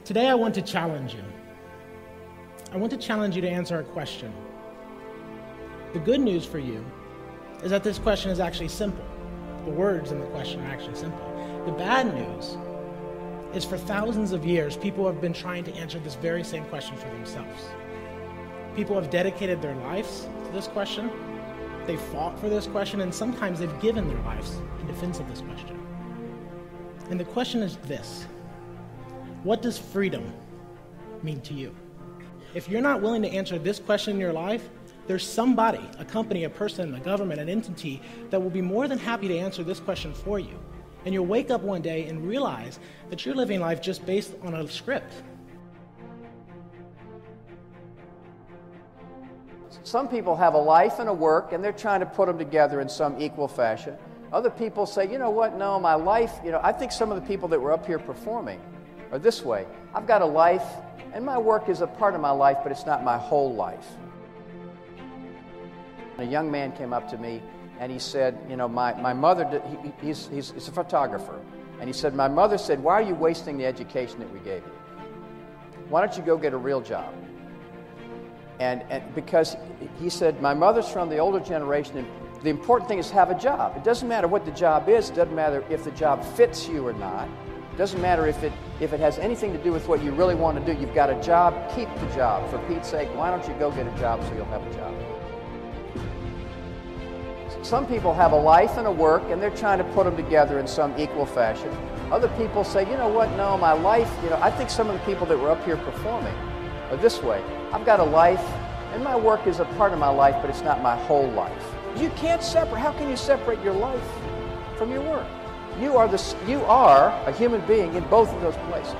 Today I want to challenge you. I want to challenge you to answer a question. The good news for you is that this question is actually simple. The words in the question are actually simple. The bad news is for thousands of years, people have been trying to answer this very same question for themselves. People have dedicated their lives to this question. They've fought for this question, and sometimes they've given their lives in defense of this question. And the question is this: what does freedom mean to you? If you're not willing to answer this question in your life, there's somebody, a company, a person, a government, an entity that will be more than happy to answer this question for you. And you'll wake up one day and realize that you're living life just based on a script. Some people have a life and a work, and they're trying to put them together in some equal fashion. Other people say, you know what, no, my life, I think some of the people that were up here performing are this way. I've got a life, and my work is a part of my life, but it's not my whole life. A young man came up to me, and he said, my mother, he's a photographer, and he said, my mother said, why are you wasting the education that we gave you? Why don't you go get a real job? And because he said, my mother's from the older generation, and the important thing is to have a job. It doesn't matter what the job is. It doesn't matter if the job fits you or not. It doesn't matter if it has anything to do with what you really want to do. You've got a job, keep the job. For Pete's sake, why don't you go get a job so you'll have a job? Some people have a life and a work, and they're trying to put them together in some equal fashion. Other people say, you know what, no, my life, I think some of the people that were up here performing are this way. I've got a life, and my work is a part of my life, but it's not my whole life. You can't separate. How can you separate your life from your work? You are a human being in both of those places.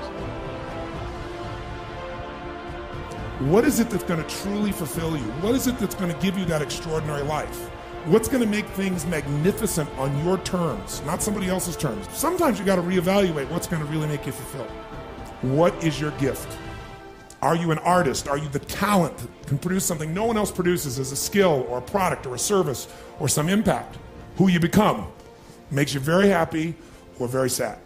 What is it that's going to truly fulfill you? What is it that's going to give you that extraordinary life? What's going to make things magnificent on your terms, not somebody else's terms? Sometimes you got to reevaluate what's going to really make you fulfilled. What is your gift? Are you an artist? Are you the talent that can produce something no one else produces as a skill or a product or a service or some impact? Who you become makes you very happy or very sad.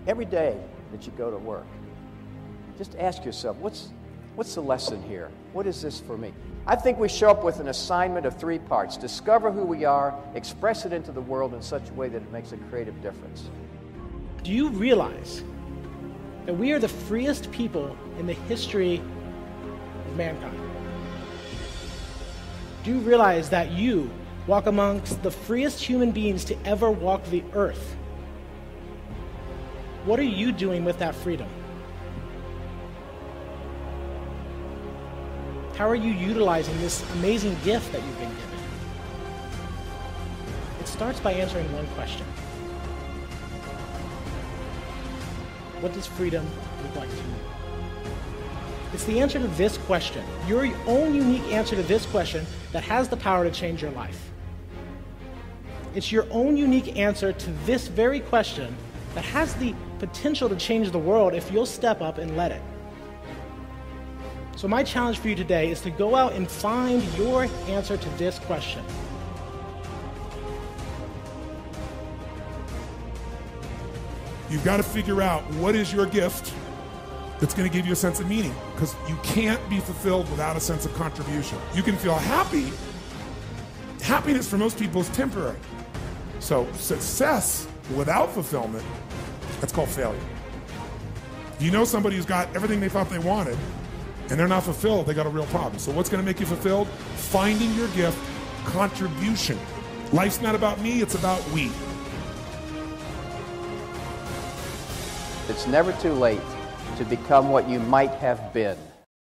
Every day that you go to work, just ask yourself, what's the lesson here? What is this for me? I think we show up with an assignment of 3 parts. Discover who we are, express it into the world in such a way that it makes a creative difference. Do you realize that we are the freest people in the history of mankind? Do you realize that you walk amongst the freest human beings to ever walk the earth? What are you doing with that freedom? How are you utilizing this amazing gift that you've been given? It starts by answering one question. What does freedom look like to you? It's the answer to this question, your own unique answer to this question, that has the power to change your life. It's your own unique answer to this very question that has the potential to change the world if you'll step up and let it. So my challenge for you today is to go out and find your answer to this question. You've got to figure out what is your gift that's going to give you a sense of meaning, because you can't be fulfilled without a sense of contribution. You can feel happy. Happiness for most people is temporary. So success without fulfillment, that's called failure. If you know somebody who's got everything they thought they wanted and they're not fulfilled, they got a real problem. So what's going to make you fulfilled? Finding your gift, contribution. Life's not about me, it's about we. It's never too late to become what you might have been.